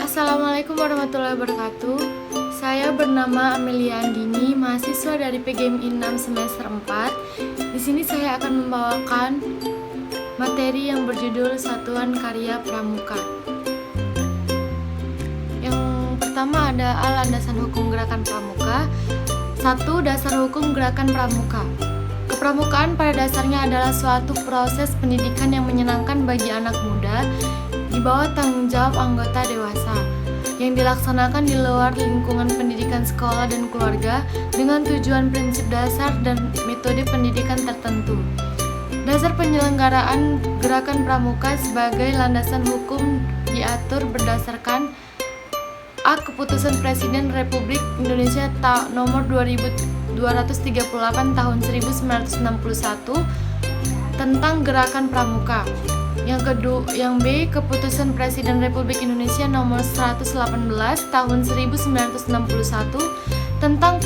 Assalamualaikum warahmatullahi wabarakatuh. Saya bernama Amelia Andini, mahasiswa dari PGMI 6 semester 4. Di sini saya akan membawakan materi yang berjudul Satuan Karya Pramuka. Yang pertama ada landasan hukum gerakan pramuka. 1. Dasar hukum gerakan pramuka. Kepramukaan pada dasarnya adalah suatu proses pendidikan yang menyenangkan bagi anak muda di bawah tanggung jawab anggota dewasa, yang dilaksanakan di luar lingkungan pendidikan sekolah dan keluarga dengan tujuan prinsip dasar dan metode pendidikan tertentu. Dasar penyelenggaraan gerakan pramuka sebagai landasan hukum diatur berdasarkan A. Keputusan Presiden Republik Indonesia nomor 2238 tahun 1961 tentang gerakan pramuka. Yang B. Keputusan Presiden Republik Indonesia nomor 118 tahun 1961 tentang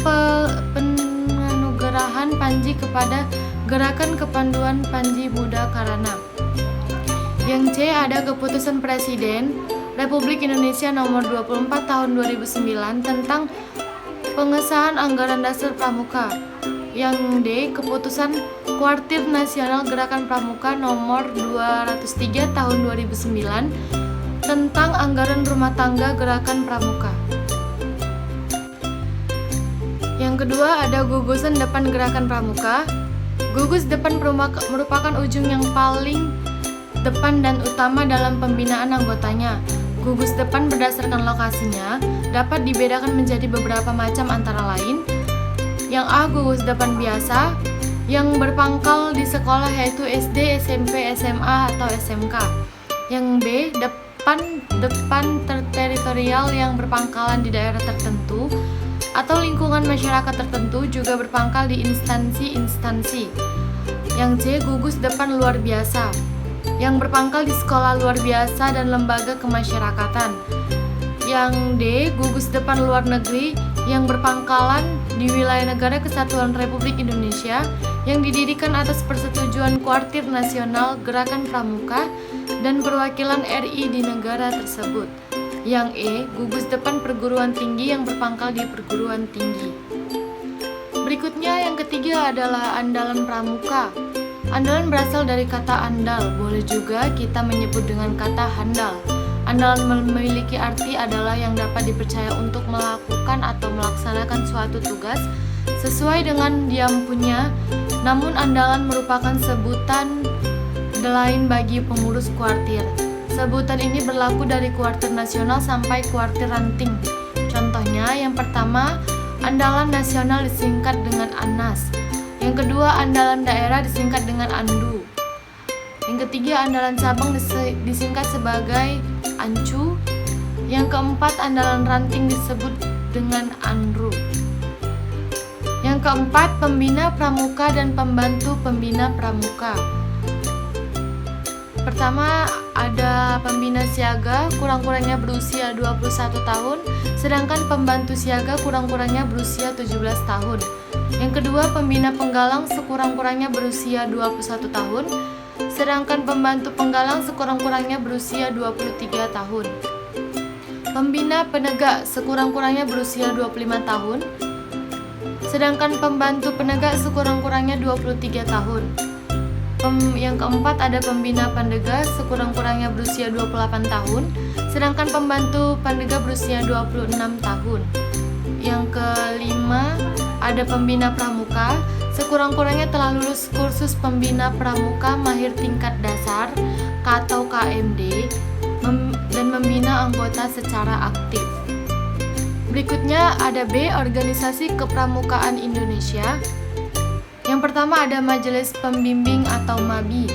penganugerahan Panji kepada Gerakan Kepanduan Panji Buddha Karana. Yang C. Ada Keputusan Presiden Republik Indonesia nomor 24 tahun 2009 tentang pengesahan anggaran dasar pramuka. Yang D. Keputusan Kuartir Nasional Gerakan Pramuka nomor 203 tahun 2009 tentang anggaran rumah tangga gerakan pramuka. Yang kedua ada gugusan depan gerakan pramuka. Gugus depan merupakan ujung yang paling depan dan utama dalam pembinaan anggotanya. Gugus depan berdasarkan lokasinya dapat dibedakan menjadi beberapa macam, antara lain: yang A. Gugus depan biasa yang berpangkal di sekolah, yaitu SD, SMP, SMA, atau SMK. Yang B. Depan teritorial yang berpangkalan di daerah tertentu atau lingkungan masyarakat tertentu, juga berpangkal di instansi-instansi. Yang C. Gugus depan luar biasa yang berpangkal di sekolah luar biasa dan lembaga kemasyarakatan. Yang D. Gugus depan luar negeri yang berpangkalan di wilayah Negara Kesatuan Republik Indonesia yang didirikan atas persetujuan Kuartir Nasional Gerakan Pramuka dan perwakilan RI di negara tersebut. Yang E. Gugus depan perguruan tinggi yang berpangkal di perguruan tinggi. Berikutnya yang ketiga adalah andalan pramuka. Andalan berasal dari kata andal, boleh juga kita menyebut dengan kata handal. Andalan memiliki arti adalah yang dapat dipercaya untuk melakukan atau melaksanakan suatu tugas sesuai dengan diampunya. Namun andalan merupakan sebutan lain bagi pengurus kuartir. Sebutan ini berlaku dari kuartir nasional sampai kuartir ranting. Contohnya, yang pertama, andalan nasional disingkat dengan ANAS. Yang kedua, andalan daerah disingkat dengan ANDU. Yang ketiga, andalan cabang disingkat sebagai ANCU. Yang keempat, andalan ranting disebut dengan ANRU. Yang keempat, pembina pramuka dan pembantu pembina pramuka. Pertama, ada pembina siaga, kurang-kurangnya berusia 21 tahun, sedangkan pembantu siaga kurang-kurangnya berusia 17 tahun. Yang kedua, pembina penggalang sekurang-kurangnya berusia 21 tahun, sedangkan pembantu penggalang sekurang-kurangnya berusia 23 tahun. Pembina penegak sekurang-kurangnya berusia 25 tahun, sedangkan pembantu penegak sekurang-kurangnya 23 tahun. Yang keempat, ada pembina pandega sekurang-kurangnya berusia 28 tahun, sedangkan pembantu pandega berusia 26 tahun. Yang kelima, ada pembina pramuka sekurang-kurangnya telah lulus kursus pembina pramuka mahir tingkat dasar atau KMD dan membina anggota secara aktif. Berikutnya ada B. Organisasi Kepramukaan Indonesia. Yang pertama ada Majelis Pembimbing atau MABI.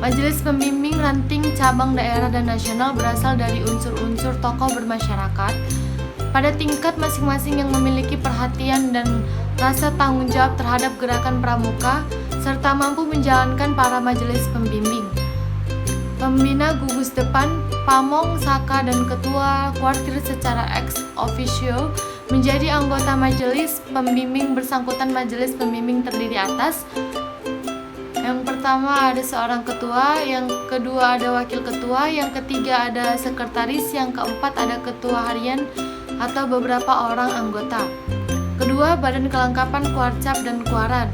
Majelis Pembimbing ranting cabang daerah dan nasional berasal dari unsur-unsur tokoh bermasyarakat pada tingkat masing-masing yang memiliki perhatian dan rasa tanggung jawab terhadap gerakan pramuka serta mampu menjalankan para majelis pembimbing. Pembina gugus depan, pamong, saka, dan ketua kuartir secara ex officio menjadi anggota majelis pembimbing bersangkutan. Majelis pembimbing terdiri atas: Yang pertama ada seorang ketua, yang kedua ada wakil ketua, yang ketiga ada sekretaris, yang keempat ada ketua harian atau beberapa orang anggota. Kedua, badan kelengkapan kuarcap dan kuaran.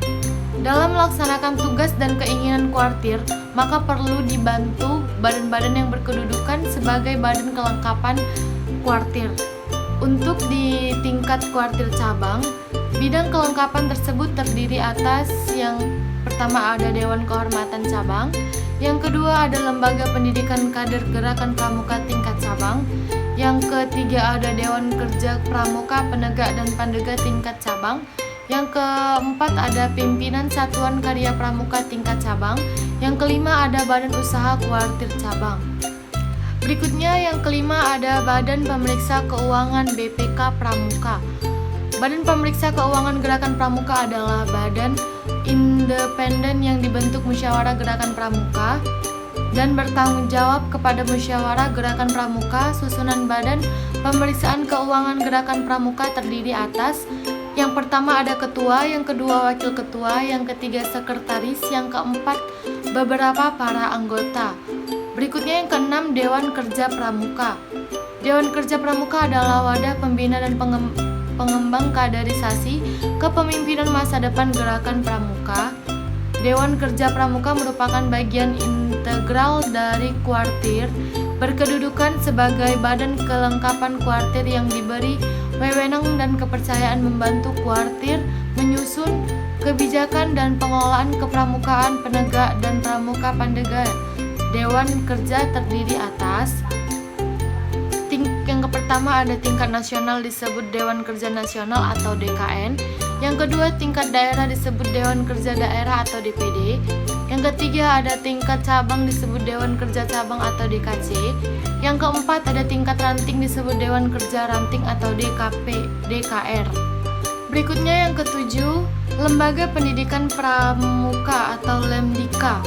Dalam melaksanakan tugas dan keinginan kuartir, maka perlu dibantu badan-badan yang berkedudukan sebagai badan kelengkapan kuartir. Untuk di tingkat kuartir cabang, bidang kelengkapan tersebut terdiri atas yang pertama ada Dewan Kehormatan Cabang, yang kedua ada Lembaga Pendidikan Kader Gerakan Pramuka tingkat cabang, yang ketiga ada Dewan Kerja Pramuka Penegak dan Pandega tingkat cabang, yang keempat ada Pimpinan Satuan Karya Pramuka tingkat cabang, yang kelima ada Badan Usaha Kuartir Cabang. Berikutnya yang kelima ada Badan Pemeriksa Keuangan BPK Pramuka. Badan Pemeriksa Keuangan Gerakan Pramuka adalah badan independen yang dibentuk Musyawarah Gerakan Pramuka dan bertanggung jawab kepada Musyawarah Gerakan Pramuka. Susunan Badan Pemeriksaan Keuangan Gerakan Pramuka terdiri atas yang pertama ada ketua, yang kedua wakil ketua, yang ketiga sekretaris, yang keempat beberapa para anggota. Berikutnya yang keenam Dewan Kerja Pramuka. Dewan Kerja Pramuka adalah wadah pembina dan pengembang kaderisasi kepemimpinan masa depan Gerakan Pramuka. Dewan Kerja Pramuka merupakan bagian integral dari kuartir, berkedudukan sebagai badan kelengkapan kuartir yang diberi wewenang dan kepercayaan membantu kuartir menyusun kebijakan dan pengelolaan kepramukaan penegak dan pramuka pandega. Dewan Kerja terdiri atas yang pertama ada tingkat nasional disebut Dewan Kerja Nasional atau DKN, yang kedua tingkat daerah disebut Dewan Kerja Daerah atau DPD, yang ketiga ada tingkat cabang disebut Dewan Kerja Cabang atau DKC, yang keempat ada tingkat ranting disebut Dewan Kerja Ranting atau DKR. Berikutnya yang ketujuh, Lembaga Pendidikan Pramuka atau Lemdika.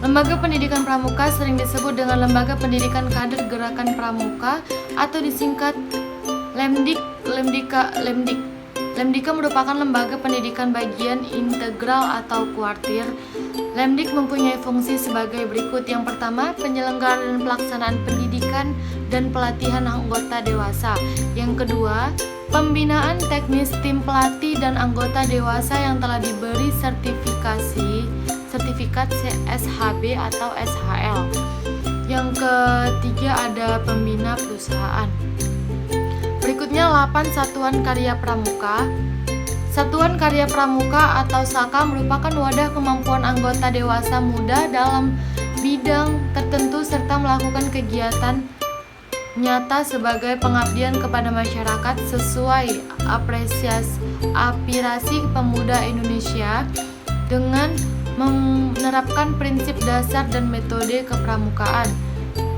Lembaga Pendidikan Pramuka sering disebut dengan Lembaga Pendidikan Kader Gerakan Pramuka atau disingkat Lemdik. Lemdika merupakan lembaga pendidikan bagian integral atau kuartir. Lemdik mempunyai fungsi sebagai berikut. Yang pertama, penyelenggaraan dan pelaksanaan pendidikan dan pelatihan anggota dewasa. Yang kedua, pembinaan teknis tim pelatih dan anggota dewasa yang telah diberi sertifikat SHB atau SHL. Yang ketiga ada pembina perusahaan. Berikutnya 8 Satuan Karya Pramuka. Satuan Karya Pramuka atau SAKA merupakan wadah kemampuan anggota dewasa muda dalam bidang tertentu serta melakukan kegiatan nyata sebagai pengabdian kepada masyarakat sesuai aspirasi pemuda Indonesia dengan menerapkan prinsip dasar dan metode kepramukaan.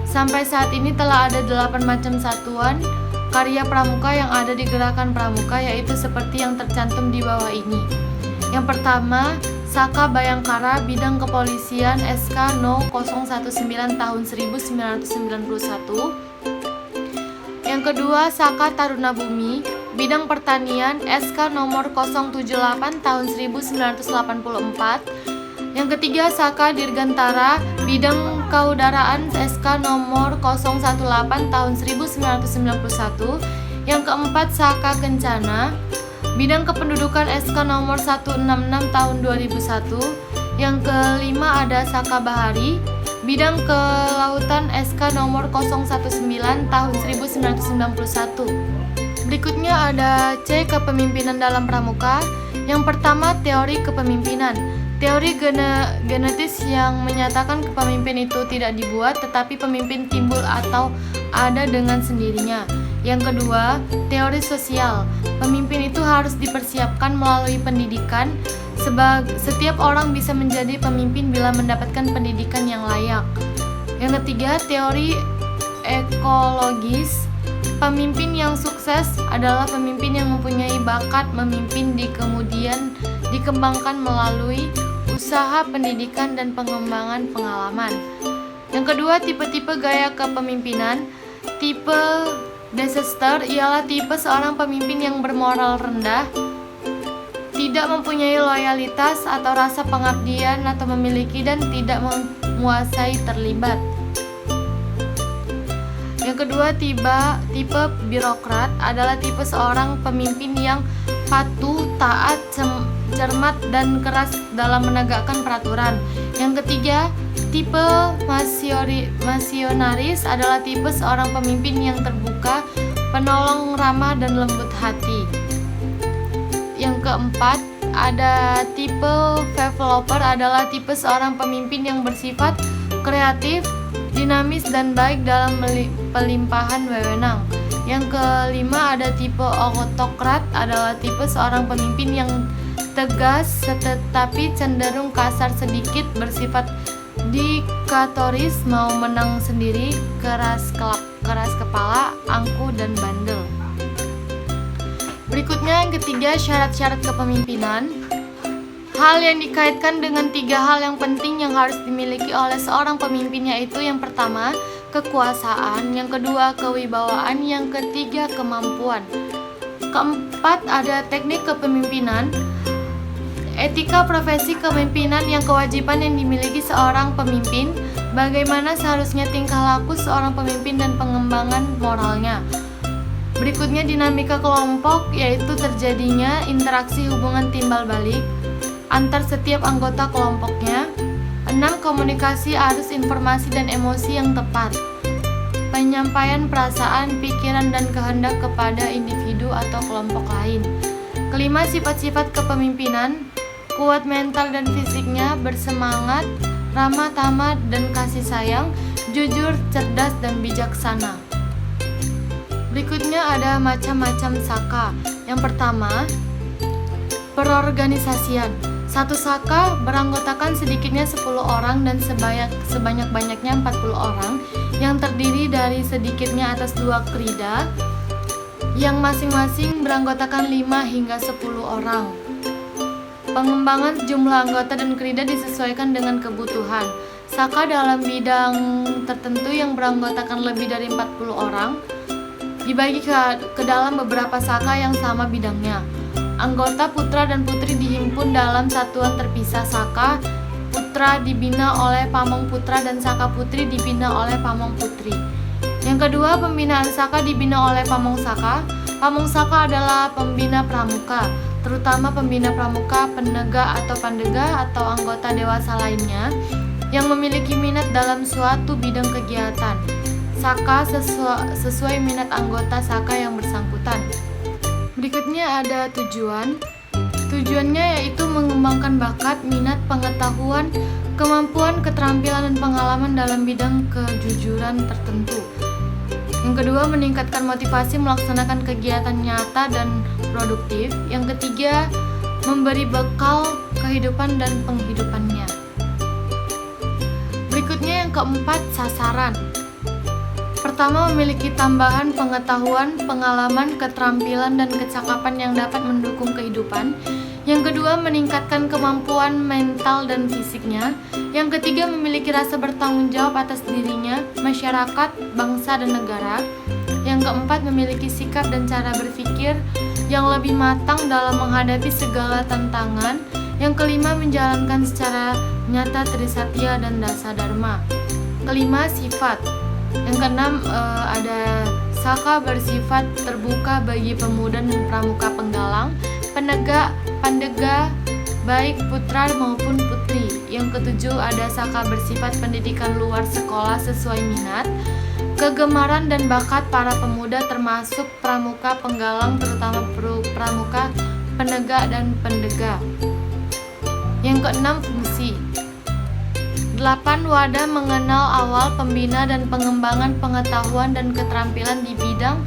Sampai saat ini telah ada 8 macam satuan karya pramuka yang ada di Gerakan Pramuka, yaitu seperti yang tercantum di bawah ini. Yang pertama, Saka Bayangkara Bidang Kepolisian SK No. 019 tahun 1991. Yang kedua, Saka Taruna Bumi Bidang Pertanian SK nomor 078 tahun 1984. Yang ketiga, Saka Dirgantara Bidang Kaudaraan SK nomor 018 tahun 1991. Yang keempat, Saka Kencana Bidang Kependudukan SK nomor 166 tahun 2001. Yang kelima ada Saka Bahari Bidang Kelautan SK nomor 019 tahun 1991. Berikutnya ada C. Kepemimpinan dalam Pramuka. Yang pertama, teori kepemimpinan. Teori genetis yang menyatakan kepemimpin itu tidak dibuat, tetapi pemimpin timbul atau ada dengan sendirinya. Yang kedua, teori sosial. Pemimpin itu harus dipersiapkan melalui pendidikan. Setiap orang bisa menjadi pemimpin bila mendapatkan pendidikan yang layak. Yang ketiga, teori ekologis. Pemimpin yang sukses adalah pemimpin yang mempunyai bakat memimpin kemudian dikembangkan melalui usaha pendidikan dan pengembangan pengalaman. Yang kedua, tipe-tipe gaya kepemimpinan. Tipe disaster ialah tipe seorang pemimpin yang bermoral rendah, tidak mempunyai loyalitas atau rasa pengabdian atau memiliki dan tidak menguasai terlibat. Yang kedua, tipe birokrat adalah tipe seorang pemimpin yang patuh, taat, cermat, dan keras dalam menegakkan peraturan. Yang ketiga, tipe misionaris adalah tipe seorang pemimpin yang terbuka, penolong, ramah, dan lembut hati. Yang keempat, ada tipe developer adalah tipe seorang pemimpin yang bersifat kreatif, dinamis, dan baik dalam pelimpahan wewenang. Yang kelima, ada tipe autokrat adalah tipe seorang pemimpin yang tegas tetapi cenderung kasar sedikit, bersifat diktatoris, mau menang sendiri, keras kepala, angkuh, dan bandel. Berikutnya yang ketiga, syarat-syarat kepemimpinan. Hal yang dikaitkan dengan 3 hal yang penting yang harus dimiliki oleh seorang pemimpin, yaitu yang pertama, kekuasaan, yang kedua, kewibawaan, yang ketiga, kemampuan. Keempat, ada teknik kepemimpinan, etika profesi kepemimpinan yang kewajiban yang dimiliki seorang pemimpin, bagaimana seharusnya tingkah laku seorang pemimpin dan pengembangan moralnya. Berikutnya dinamika kelompok, yaitu terjadinya interaksi hubungan timbal balik antar setiap anggota kelompoknya. 6. Komunikasi arus informasi dan emosi yang tepat, penyampaian perasaan, pikiran, dan kehendak kepada individu atau kelompok lain. Kelima, sifat-sifat kepemimpinan, kuat mental dan fisiknya, bersemangat, ramah tamah dan kasih sayang, jujur, cerdas, dan bijaksana. Berikutnya ada macam-macam saka. Yang pertama, perorganisasian. Satu saka beranggotakan sedikitnya 10 orang dan sebanyak-banyaknya 40 orang yang terdiri dari sedikitnya atas 2 krida yang masing-masing beranggotakan 5 hingga 10 orang. Pengembangan jumlah anggota dan krida disesuaikan dengan kebutuhan. Saka dalam bidang tertentu yang beranggotakan lebih dari 40 orang dibagi ke dalam beberapa saka yang sama bidangnya. Anggota putra dan putri dihimpun dalam satuan terpisah. Saka putra dibina oleh pamong putra dan saka putri dibina oleh pamong putri. Yang kedua, pembinaan saka dibina oleh pamong saka. Pamong saka adalah pembina pramuka, terutama pembina pramuka, penegak atau pandega atau anggota dewasa lainnya yang memiliki minat dalam suatu bidang kegiatan. Saka sesuai minat anggota saka yang bersangkutan. Berikutnya ada tujuan. Tujuannya yaitu mengembangkan bakat, minat, pengetahuan, kemampuan, keterampilan, dan pengalaman dalam bidang kejujuran tertentu. Yang kedua, meningkatkan motivasi melaksanakan kegiatan nyata dan produktif. Yang ketiga, memberi bekal kehidupan dan penghidupannya. Berikutnya yang keempat, sasaran. Pertama, memiliki tambahan pengetahuan, pengalaman, keterampilan, dan kecakapan yang dapat mendukung kehidupan. Yang kedua, meningkatkan kemampuan mental dan fisiknya. Yang ketiga, memiliki rasa bertanggung jawab atas dirinya, masyarakat, bangsa, dan negara. Yang keempat, memiliki sikap dan cara berpikir yang lebih matang dalam menghadapi segala tantangan. Yang kelima, menjalankan secara nyata trisatya dan dasa dharma. Kelima, sifat. Yang keenam, ada saka bersifat terbuka bagi pemuda dan pramuka penggalang, penegak, pandega, baik putra maupun putri. Yang ketujuh, ada saka bersifat pendidikan luar sekolah sesuai minat, kegemaran dan bakat para pemuda termasuk pramuka penggalang, terutama pramuka, penegak, dan pendega. Yang keenam, fungsi. 8. Wadah mengenal awal, pembina dan pengembangan pengetahuan dan keterampilan di bidang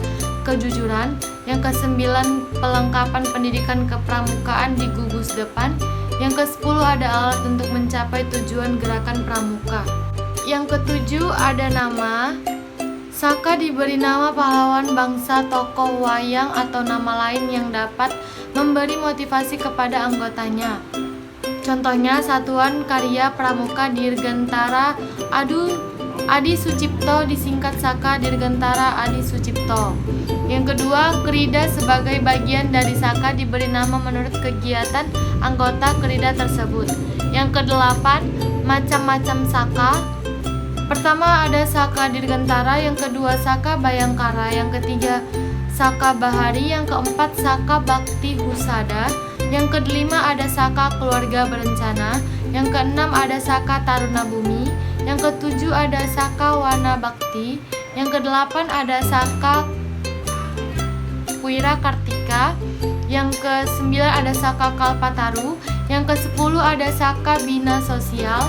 kejujuran. Yang kesembilan, pelengkapan pendidikan kepramukaan di gugus depan. Yang ke-10, ada alat untuk mencapai tujuan gerakan pramuka. Yang ke-7, ada nama. Saka diberi nama pahlawan bangsa, tokoh wayang, atau nama lain yang dapat memberi motivasi kepada anggotanya. Contohnya, Satuan Karya Pramuka Dirgantara Adi Sucipto disingkat Saka Dirgantara Adi Sucipto. Yang kedua, Krida sebagai bagian dari Saka diberi nama menurut kegiatan anggota Krida tersebut. Yang kedelapan, macam-macam Saka. Pertama ada Saka Dirgantara, yang kedua Saka Bayangkara, yang ketiga Saka Bahari, yang keempat Saka Bakti Husada, yang kelima ada Saka Keluarga Berencana, yang keenam ada Saka Taruna Bumi, yang ketujuh ada Saka Wana Bakti, yang kedelapan ada Saka Wira Kartika, yang kesembilan ada Saka Kalpataru, yang kesepuluh ada Saka Bina Sosial,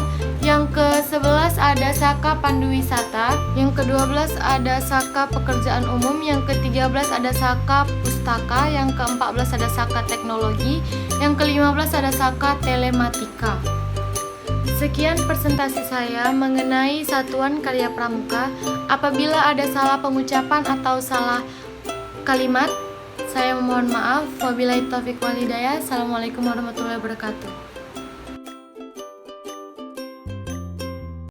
yang ke-11 ada Saka Panduwisata, yang ke-12 ada Saka Pekerjaan Umum, yang ke-13 ada Saka Pustaka, yang ke-14 ada Saka Teknologi, yang ke-15 ada Saka Telematika. Sekian presentasi saya mengenai satuan karya pramuka. Apabila ada salah pengucapan atau salah kalimat, saya memohon maaf. Wabillahi taufiq wal hidayah. Assalamualaikum warahmatullahi wabarakatuh.